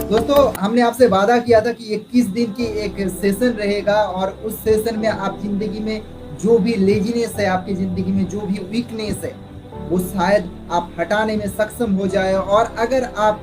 दोस्तों, हमने आपसे वादा किया था कि 21 दिन की एक सेशन रहेगा और उस सेशन में आप ज़िंदगी में जो भी लेज़ीनेस है, आपकी ज़िंदगी में जो भी वीकनेस है, वो शायद आप हटाने में सक्षम हो जाए। और अगर आप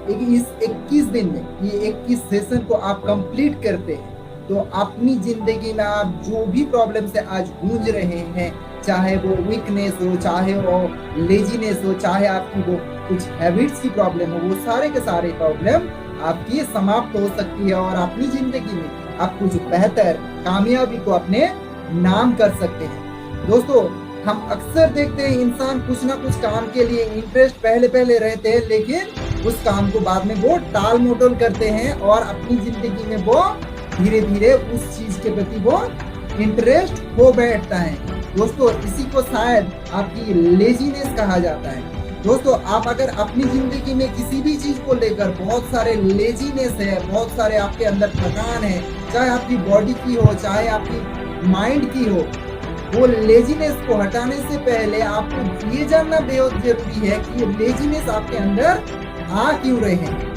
इस 21 दिन में ये 21 सेशन को आप कंप्लीट करते हैं, तो अपनी ज़िंदगी में आप जो भी प्रॉब्लम से आज जूझ रहे हैं, चाहे वो वीकनेस हो, चाहे वो लेज़ीनेस हो, चाहे आपकी वो कुछ हैबिट्स की प्रॉब्लम हो, वो सारे के सारे प्रॉब्लम आपकी समाप्त हो सकती है और अपनी ज़िंदगी में आप कुछ बेहतर कामयाबी को अपने नाम कर सकते हैं। दोस्तों, हम अक्सर देखते हैं इंसान कुछ ना कुछ काम के लिए इंटरेस्ट पहले रहते हैं, लेकिन उस काम को बाद में वो टाल-मटोल करते हैं और अपनी ज़िंदगी में वो धीरे-धीरे उस चीज़ के प्रति वो इंटरेस्ट खो बैठता है। दोस्तों, इसी को शायद आपकी लेज़ीनेस कहा जाता है। दोस्तों, आप अगर अपनी ज़िंदगी में किसी भी चीज़ को लेकर बहुत सारे लेज़ीनेस है, बहुत सारे आपके अंदर थकान है, चाहे आपकी बॉडी की हो, चाहे आपकी माइंड की हो, वो लेज़ीनेस को हटाने से पहले आपको ये जानना बेहद ज़रूरी है कि ये लेज़ीनेस आपके अंदर आ क्यों रहे हैं।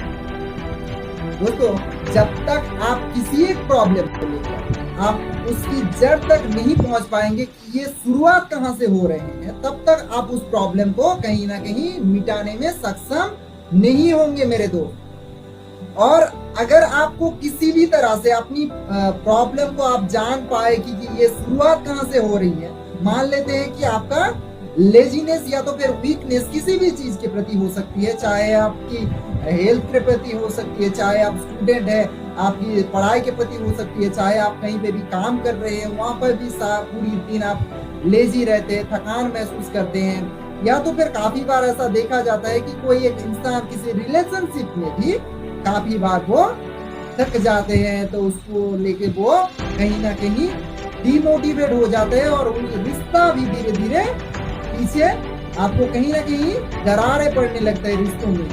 दोस्तों, जब तक आप किसी एक प्रॉब्लम को लेकर आप उसकी जड़ तक नहीं पहुंच पाएंगे कि ये शुरुआत कहां से हो रहे हैं, तब तक आप उस प्रॉब्लम को कहीं ना कहीं मिटाने में सक्षम नहीं होंगे मेरे दोस्त। और अगर आपको किसी भी तरह से अपनी प्रॉब्लम को आप जान पाए कि ये शुरुआत कहां से हो रही है, मान लेते हैं कि आपका लेजीनेस या तो फिर वीकनेस किसी भी चीज के प्रति हो सकती है, चाहे आपकी हेल्थ के प्रति हो सकती है, चाहे आप स्टूडेंट है आपकी पढ़ाई के प्रति हो सकती है, चाहे आप कहीं पे भी काम कर रहे हैं वहां पर भी पूरी दिन आप लेजी रहते हैं, थकान महसूस करते हैं, या तो फिर काफी बार ऐसा देखा जाता है कि कोई एक इंसान किसी रिलेशनशिप में भी काफी बार वो थक जाते हैं, तो उसको लेके वो कहीं ना कहीं डिमोटिवेट हो जाते हैं और रिश्ता भी धीरे धीरे पीछे आपको कहीं ना कहीं दरारें पड़ने लगता है रिश्तों में।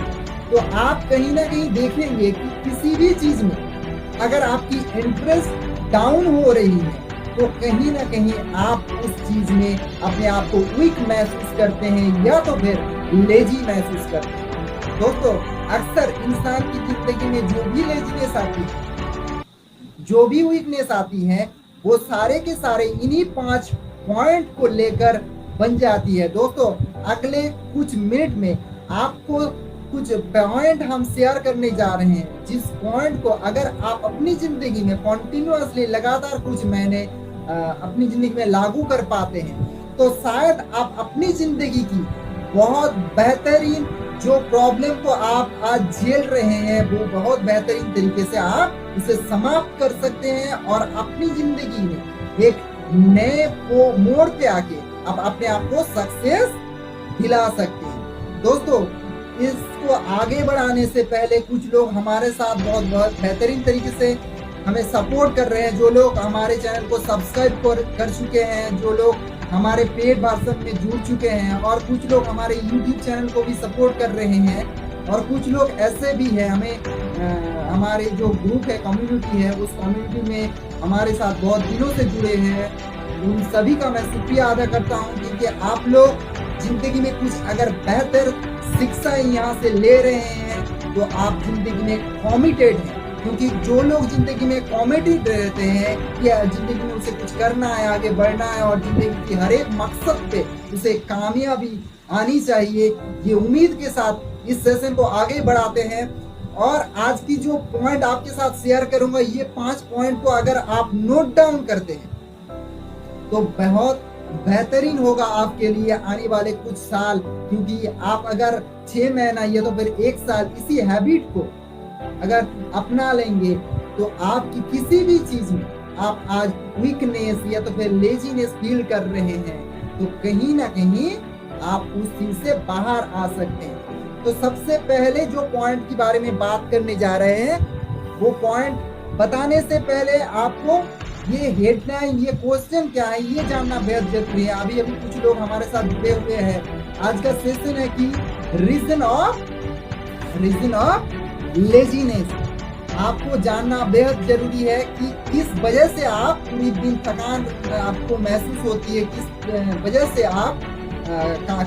तो आप कहीं ना कहीं देखेंगे कि किसी भी चीज में अगर आपकी इंटरेस्ट डाउन हो रही है, तो कहीं ना कहीं आप उस चीज में अपने आप को वीक महसूस करते हैं या तो फिर लेजी महसूस करते हैं। दोस्तों, अक्सर इंसान की जिंदगी में जो भी लेजीनेस आती है, जो भी वीकनेस आती है, वो सारे के सारे इन्हीं 5 पॉइंट को लेकर बन जाती है। दोस्तों, अगले कुछ मिनट में आपको कुछ पॉइंट हम शेयर करने जा रहे हैं, जिस पॉइंट को अगर आप अपनी जिंदगी में कॉन्टिन्यूअसली लगातार कुछ महीने अपनी जिंदगी में लागू कर पाते हैं, तो शायद आप अपनी जिंदगी की बहुत बेहतरीन जो प्रॉब्लम को आप आज झेल रहे हैं, वो बहुत बेहतरीन तरीके से आप उसे समाप्त कर सकते हैं और अपनी जिंदगी में एक नए मोड़ पे आके आप अपने आप को सक्सेस दिला सकते हैं। दोस्तों, इसको आगे बढ़ाने से पहले कुछ लोग हमारे साथ बहुत बेहतरीन तरीके से हमें सपोर्ट कर रहे हैं, जो लोग हमारे चैनल को सब्सक्राइब कर चुके हैं, जो लोग हमारे पेड वर्जन में जुड़ चुके हैं, और कुछ लोग हमारे यूट्यूब चैनल को भी सपोर्ट कर रहे हैं, और कुछ लोग ऐसे भी हैं हमारे जो ग्रुप है, कम्युनिटी है, उस कम्युनिटी में हमारे साथ बहुत दिनों से जुड़े हैं। उन सभी का मैं शुक्रिया अदा करता हूँ, क्योंकि आप लोग जिंदगी में कुछ अगर बेहतर शिक्षा यहाँ से ले रहे हैं, तो आप जिंदगी में कमिटेड हैं। क्योंकि जो लोग जिंदगी में कमिटेड रहते हैं कि जिंदगी में उसे कुछ करना है, आगे बढ़ना है और जिंदगी की हर एक मकसद पे उसे कामयाबी आनी चाहिए, ये उम्मीद के साथ इस सेशन को आगे बढ़ाते हैं। और आज की जो पॉइंट आपके साथ शेयर करूंगा, ये 5 पॉइंट को अगर आप नोट डाउन करते हैं, तो बहुत बेहतरीन होगा आपके लिए आने वाले कुछ साल। क्योंकि आप अगर 6 महीना या तो फिर 1 साल इसी हैबिट को अगर अपना लेंगे, तो आपकी किसी भी चीज में आप आज वीकनेस या तो फिर लेजीनेस फील कर रहे हैं, तो कहीं ना कहीं आप उस चीज से बाहर आ सकते हैं। तो सबसे पहले जो पॉइंट के बारे में बात करने जा रहे हैं, वो पॉइंट बताने से पहले आपको ये हेडलाइन, ये क्वेश्चन क्या है, ये जानना बेहद जरूरी है। अभी कुछ लोग हमारे साथ जुड़े हुए हैं। आज का सेशन है कि रीजन ऑफ लेजीनेस। आपको जानना बेहद जरूरी है कि किस वजह से आप पूरी दिन थकान आपको महसूस होती है, किस वजह से आप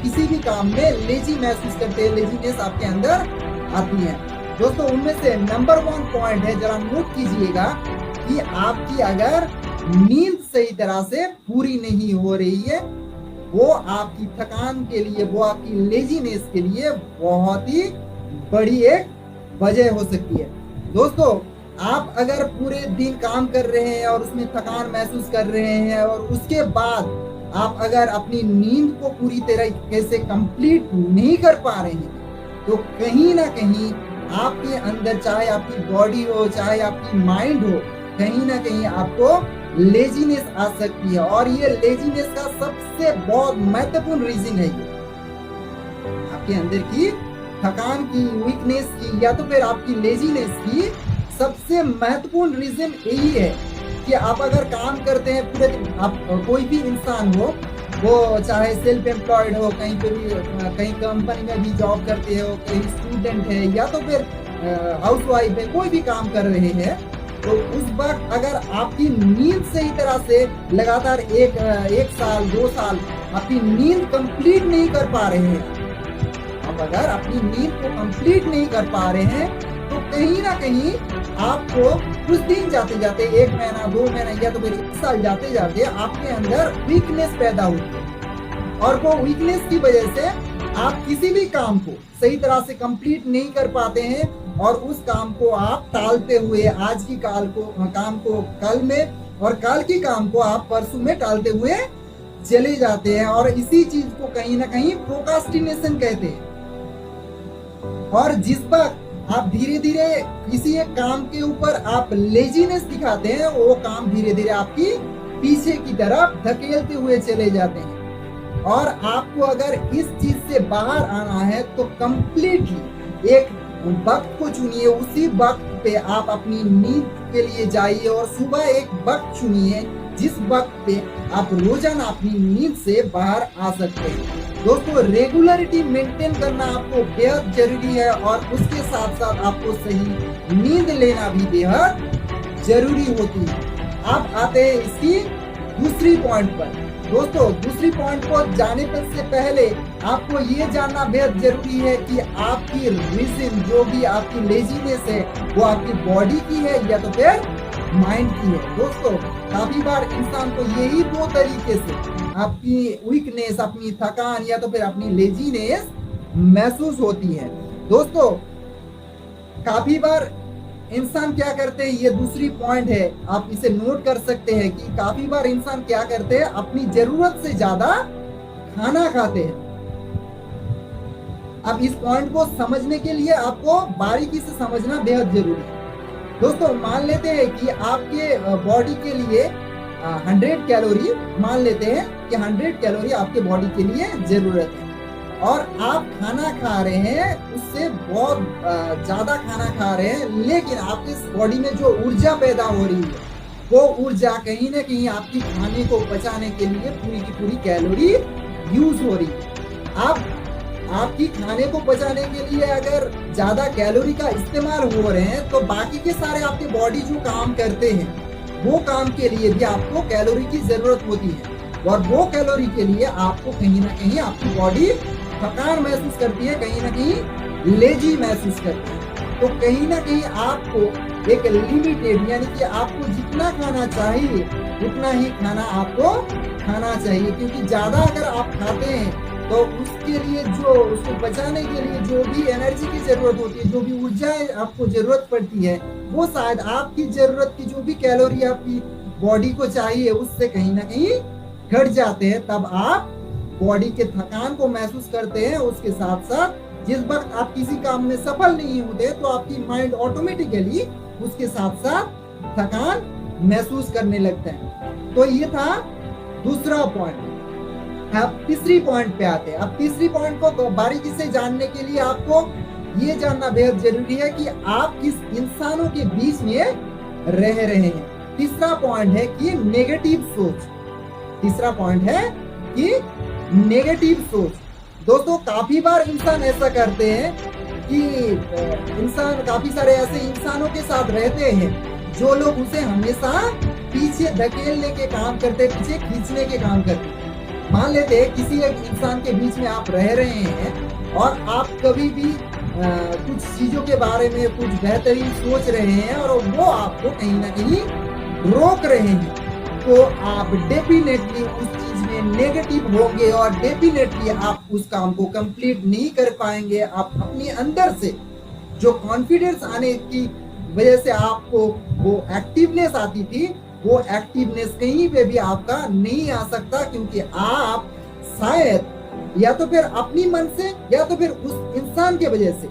किसी भी काम में लेजी महसूस करते हैं, लेजीनेस आपके अंदर आती है। दोस्तों उनमें से नंबर 1 पॉइंट है, जरा नोट कीजिएगा कि आपकी अगर नींद सही तरह से पूरी नहीं हो रही है, वो आपकी थकान के लिए, वो आपकी लेजीनेस के लिए बहुत ही बड़ी एक वजह हो सकती है। दोस्तों आप अगर पूरे दिन काम कर रहे हैं और उसमें थकान महसूस कर रहे हैं और उसके बाद आप अगर अपनी नींद को पूरी तरीके से कंप्लीट नहीं कर पा रहे हैं, तो कहीं ना कहीं आपके अंदर, चाहे आपकी बॉडी हो चाहे आपकी माइंड हो, कहीं ना कहीं आपको लेजीनेस आ सकती है। और ये लेजीनेस का सबसे बहुत महत्वपूर्ण रीजन है ये आपके अंदर की थकान की, वीकनेस की, या तो फिर आपकी लेजीनेस की सबसे महत्वपूर्ण रीजन यही है कि आप अगर काम करते हैं पूरे दिन, आप कोई भी इंसान हो, वो चाहे सेल्फ एम्प्लॉयड हो, कहीं पे भी, कहीं कंपनी में भी जॉब करते हो, कहीं स्टूडेंट है या तो फिर हाउसवाइफ है, कोई भी काम कर रहे हैं, तो उस वक्त अगर आपकी नींद सही तरह से लगातार एक साल 2 साल आपकी नींद कंप्लीट नहीं कर पा रहे हैं, आप अगर अपनी नींद को कंप्लीट नहीं कर पा रहे हैं, तो कहीं ना कहीं आपको कुछ दिन जाते जाते, 1 महीना 2 महीना या तो फिर 1 साल जाते जाते आपके अंदर वीकनेस पैदा होती है। और वो वीकनेस की वजह से आप किसी भी काम को सही तरह से कंप्लीट नहीं कर पाते हैं और उस काम को आप टालते हुए, आज की काम को कल में और कल की काम को आप परसों में टालते हुए चले जाते हैं। और इसी चीज को कहीं ना कहीं प्रोक्रास्टिनेशन कहते हैं। और जिस वक्त आप धीरे धीरे किसी एक काम के ऊपर आप लेजीनेस दिखाते हैं, वो काम धीरे धीरे आपकी पीछे की तरफ धकेलते हुए चले जाते हैं। और आपको अगर इस चीज से बाहर आना है तो कंप्लीटली एक वक्त को चुनिए, उसी वक्त पे आप अपनी नींद के लिए जाइए और सुबह एक वक्त चुनिए जिस वक्त पे आप रोजाना अपनी नींद से बाहर आ सकते हैं। दोस्तों रेगुलरिटी मेंटेन करना आपको बेहद जरूरी है और उसके साथ साथ आपको सही नींद लेना भी बेहद जरूरी होती है। आप आते हैं इसकी दूसरी पॉइंट पर। दोस्तों दूसरी पॉइंट को जाने से पहले आपको ये जानना बेहद जरूरी है कि आपकी रीजन, जो भी आपकी लेजीनेस है, वो आपकी बॉडी की है या तो फिर माइंड की है। दोस्तों काफी बार इंसान को यही 2 तरीके से आपकी वीकनेस, अपनी थकान या तो फिर अपनी लेजीनेस महसूस होती है। दोस्तों काफी बार इंसान क्या करते हैं, ये दूसरी पॉइंट है, आप इसे नोट कर सकते हैं कि काफी बार इंसान क्या करते हैं, अपनी जरूरत से ज्यादा खाना खाते हैं। अब इस पॉइंट को समझने के लिए आपको बारीकी से समझना बेहद जरूरी है। दोस्तों मान लेते हैं कि आपके बॉडी के लिए 100 कैलोरी, मान लेते हैं कि 100 कैलोरी आपके बॉडी के लिए जरूरत है और आप खाना खा रहे हैं, उससे बहुत ज्यादा खाना खा रहे हैं, लेकिन आपके बॉडी में जो ऊर्जा पैदा हो रही है, वो ऊर्जा कहीं ना कहीं आपकी खाने को पचाने के लिए पूरी की पूरी कैलोरी यूज हो रही है। आपकी खाने को पचाने के लिए अगर ज्यादा कैलोरी का इस्तेमाल हो रहे हैं, तो बाकी के सारे आपके बॉडी जो काम करते हैं, वो काम के लिए भी आपको कैलोरी की जरूरत होती है और वो कैलोरी के लिए आपको कहीं ना कहीं आपकी बॉडी थकान महसूस करती है, कहीं ना कहीं लेजी महसूस करती है। तो कहीं ना कहीं आपको एक लिमिटेड, यानी कि आपको जितना खाना चाहिए उतना ही खाना आपको खाना चाहिए, क्योंकि ज्यादा अगर आप खाते हैं तो उसके लिए, जो उसको बचाने के लिए जो भी एनर्जी की जरूरत होती है, जो भी ऊर्जा आपको जरूरत पड़ती है, वो शायद आपकी जरूरत की जो भी कैलोरी आपकी बॉडी को चाहिए उससे कहीं ना कहीं घट जाते हैं। तब आप बॉडी के थकान को महसूस करते हैं। उसके साथ साथ जिस वक्त आप किसी काम में सफल नहीं होते, तो आपकी माइंड ऑटोमेटिकली उसके साथ साथ थकान महसूस करने लगता है। तो ये था दूसरा पॉइंट। अब तीसरी पॉइंट पे आते हैं। अब तीसरी पॉइंट को बारीकी से जानने के लिए आपको ये जानना बेहद जरूरी है कि आप किस इंसानों के बीच में रह रहे हैं। तीसरा पॉइंट है कि नेगेटिव सोच। तीसरा पॉइंट है कि नेगेटिव सोच। दोस्तों काफी बार इंसान ऐसा करते हैं कि इंसान काफी सारे ऐसे इंसानों के साथ रहते हैं जो लोग उसे हमेशा पीछे धकेलने के काम करते, पीछे खींचने के काम करते। मान लेते हैं किसी एक इंसान के बीच में आप रह रहे हैं और आप कभी भी कुछ चीजों के बारे में कुछ बेहतरीन सोच रहे हैं और वो आपको कहीं ना कहीं रोक रहे हैं, तो आप डेफिनेटली उस चीज में नेगेटिव होंगे और डेफिनेटली आप उस काम को कंप्लीट नहीं कर पाएंगे। आप अपने अंदर से जो कॉन्फिडेंस आने की वजह से आपको वो एक्टिवनेस आती थी, वो एक्टिवनेस कहीं पे भी आपका नहीं आ सकता, क्योंकि आप शायद या तो फिर अपनी मन से या तो फिर उस इंसान के वजह से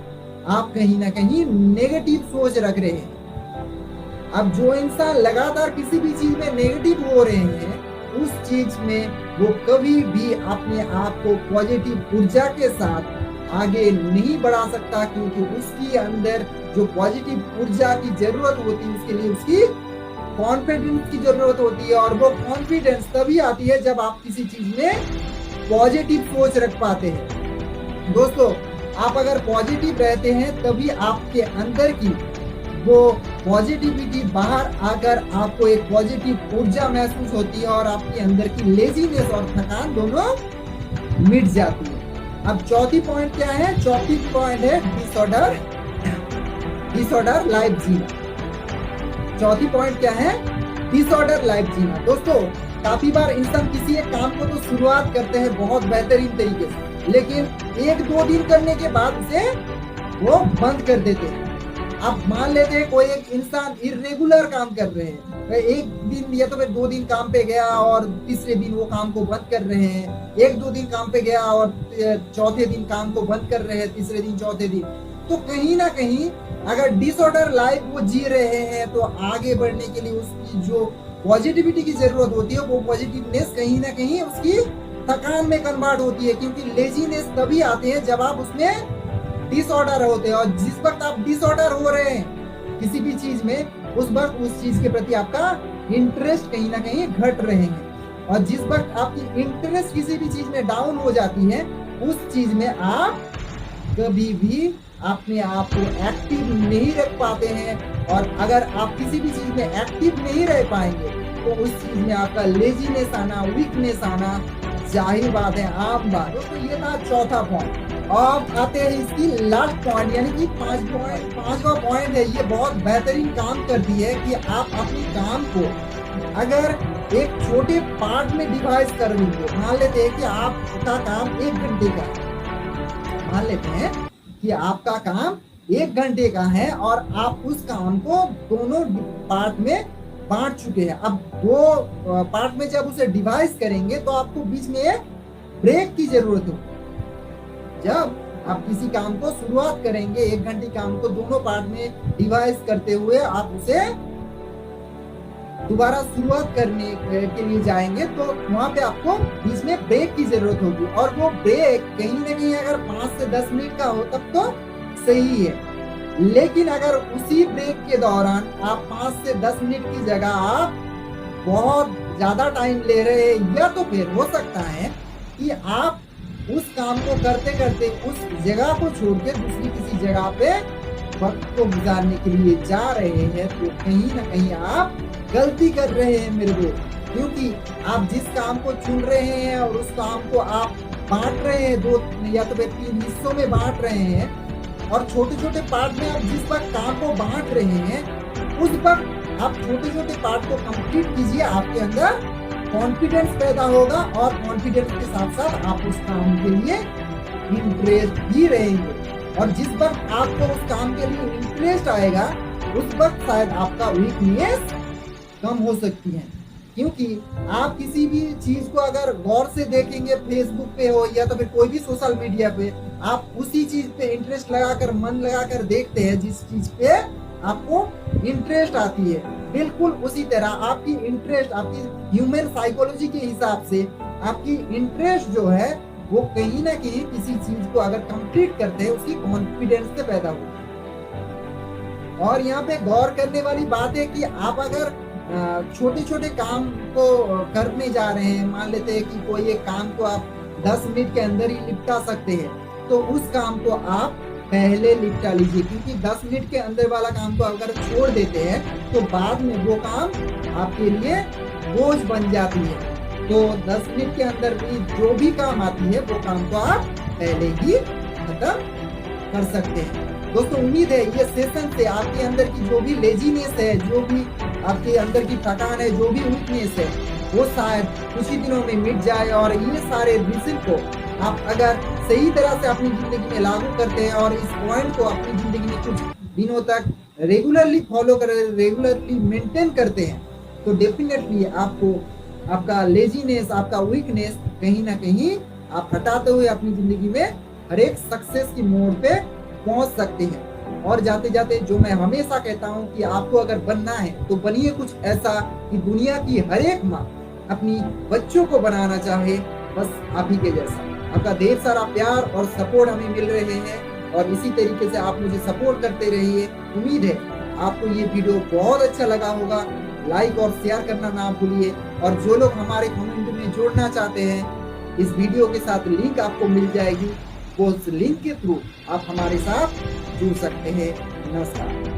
आप कहीं ना कहीं नेगेटिव सोच रख रहे हैं। अब जो इंसान लगातार किसी भी चीज में नेगेटिव हो रहे हैं, उस चीज में वो कभी भी अपने आप को पॉजिटिव ऊर्जा के साथ आगे नहीं बढ़ा सकता, क्योंकि उसके अंदर जो पॉजिटिव ऊर्जा की जरूरत होती है उसके लिए उसकी कॉन्फिडेंस की जरूरत होती है, और वो कॉन्फिडेंस तभी आती है जब आप किसी चीज में पॉजिटिव सोच रख पाते हैं। दोस्तों, आप अगर पॉजिटिव रहते हैं तभी आपके अंदर की वो पॉजिटिविटी बाहर आकर आपको एक पॉजिटिव ऊर्जा महसूस होती है और आपके अंदर की लेजीनेस और थकान दोनों मिट जाती है। अब चौथी पॉइंट क्या है? चौथी पॉइंट है डिसऑर्डर लाइफ जीना। चौथी पॉइंट क्या है? डिसऑर्डर लाइफ जीना। दोस्तों, काफी बार इंसान किसी एक काम को तो शुरुआत करते हैं बहुत बेहतरीन तरीके से, लेकिन 1-2 दिन करने के बाद उसे वो बंद कर देते हैं। आप मान लेते हैं कोई एक इंसान इरेगुलर काम कर रहे हैं, एक दिन या तो फिर 2 दिन काम पे गया और तीसरे दिन वो काम को बंद कर रहे हैं, 1-2 दिन काम पे गया और चौथे दिन काम को बंद कर रहे हैं, तीसरे दिन चौथे दिन, तो कहीं ना कहीं अगर डिसऑर्डर लाइफ वो जी रहे हैं तो आगे बढ़ने के लिए उसकी जो पॉजिटिविटी की जरूरत होती है वो पॉजिटिवनेस कहीं ना कहीं उसकी थकान में कन्वर्ट होती है, क्योंकि लेजीनेस तभी आते हैं जब आप उसमें डिसऑर्डर होते हैं। और जिस वक्त आप डिसऑर्डर हो रहे हैं किसी भी चीज में, उस वक्त उस चीज के प्रति आपका इंटरेस्ट कहीं ना कहीं घट रहे हैं, और जिस वक्त आपकी इंटरेस्ट किसी भी चीज में डाउन हो जाती है, उस चीज में आप कभी भी अपने आप को एक्टिव नहीं रख पाते हैं। और अगर आप किसी भी चीज में एक्टिव नहीं रह पाएंगे तो उस चीज में आपका लेजीनेस आना, वीकनेस आना जाहिर बात है, आम बात है। तो ये था चौथा पॉइंट। अब आते हैं इसकी लास्ट पॉइंट, यानी कि पांचवा पॉइंट है। ये बहुत बेहतरीन काम करती है कि आप अपने काम को अगर एक छोटे पार्ट में डिवाइड कर लेंगे। मान लेते हैं कि आपका काम 1 घंटे का है, मान लेते हैं कि आपका काम 1 घंटे का है और आप उस काम को दोनों पार्ट में बांट चुके हैं। अब 2 पार्ट में जब उसे डिवाइड करेंगे तो आपको बीच में एक ब्रेक की जरूरत होगी। जब आप किसी काम को शुरुआत करेंगे, 1 घंटे काम को दोनों पार्ट में डिवाइड करते हुए आप उसे दोबारा शुरुआत करने के लिए जाएंगे, तो वहां पे आपको बीच में ब्रेक की जरूरत होगी। और वो ब्रेक कहीं ना कहीं अगर 5 से 10 मिनट का हो तब तो सही है, लेकिन अगर उसी ब्रेक के दौरान आप 5 से 10 मिनट की जगह आप बहुत ज्यादा टाइम ले रहे हैं, या तो फिर हो सकता है कि आप उस काम को करते करते उस जगह को छोड़ के दूसरी किसी जगह पे वक्त को गुजारने के लिए जा रहे हैं, तो कहीं ना कहीं आप गलती कर रहे हैं मेरे दोस्त। क्योंकि आप जिस काम को चुन रहे हैं और उस काम को आप बांट रहे हैं 2 या तो 3 हिस्सों में बांट रहे हैं, और छोटे छोटे पार्ट में आप जिस वक्त काम को बांट रहे हैं उस वक्त आप छोटे छोटे पार्ट को कंप्लीट कीजिए। आपके अंदर कॉन्फिडेंस पैदा होगा और कॉन्फिडेंस के साथ साथ आप उस काम के लिए इंटरेस्ट भी रहेंगे, और जिस वक्त आपको उस काम के लिए इंटरेस्ट आएगा उस वक्त शायद आपका वीकनेस कम हो सकती है। क्योंकि आप किसी भी चीज को अगर गौर से देखेंगे, फेसबुक पे हो या तो फिर कोई भी सोशल मीडिया पे, आप उसी चीज पे इंटरेस्ट लगाकर, मन लगाकर देखते हैं जिस चीज पे आपको इंटरेस्ट आती है। बिल्कुल उसी तरह आपकी इंटरेस्ट, आपकी ह्यूमन साइकोलॉजी के हिसाब से आपकी इंटरेस्ट जो है वो कहीं ना कहीं किसी चीज को अगर कंप्लीट करते हैं उसकी कॉन्फिडेंस से पैदा होती है। और यहाँ पे गौर करने वाली बात है कि आप अगर छोटे छोटे काम को करने जा रहे हैं, मान लेते हैं कि कोई एक काम को आप 10 मिनट के अंदर ही निपटा सकते हैं, तो उस काम को आप पहले निपटा लीजिए। क्योंकि 10 मिनट के अंदर वाला काम को अगर छोड़ देते हैं तो बाद में वो काम आपके लिए बोझ बन जाती है। तो 10 मिनट के अंदर भी जो भी काम आती है वो काम को आप पहले ही खत्म कर सकते हैं। दोस्तों उम्मीद है ये सेशन से आपके अंदर की जो भी लेजीनेस है, जो भी आपके अंदर की थकान है, जो भी वीकनेस है, वो शायद कुछ ही दिनों में मिट जाए और ये सारे डिसीजन को आप अगर सही तरह से अपनी जिंदगी में लागू करते हैं और इस पॉइंट को अपनी जिंदगी में कुछ दिनों तक रेगुलरली फॉलो कर, रेगुलरली मेंटेन करते हैं, तो डेफिनेटली आपको आपका लेजीनेस, आपका वीकनेस कहीं ना कहीं आप हटाते हुए अपनी जिंदगी में हर एक सक्सेस की मोड़ पे पहुंच सकते हैं। और जाते जाते जो मैं हमेशा कहता हूं कि आपको अगर बनना है तो बनिए कुछ ऐसा कि दुनिया की हर एक माँ अपनी बच्चों को बनाना चाहे, बस आप ही के जैसा। आपका ढेर सारा प्यार और सपोर्ट हमें मिल रहे हैं और इसी तरीके से आप मुझे सपोर्ट करते रहिए। उम्मीद है आपको ये वीडियो बहुत अच्छा लगा होगा। लाइक और शेयर करना ना भूलिए और जो लोग हमारे कम्युनिटी में जुड़ना चाहते हैं, इस वीडियो के साथ लिंक आपको मिल जाएगी, वो उस लिंक के थ्रू आप हमारे साथ जुड़ सकते हैं। नमस्कार।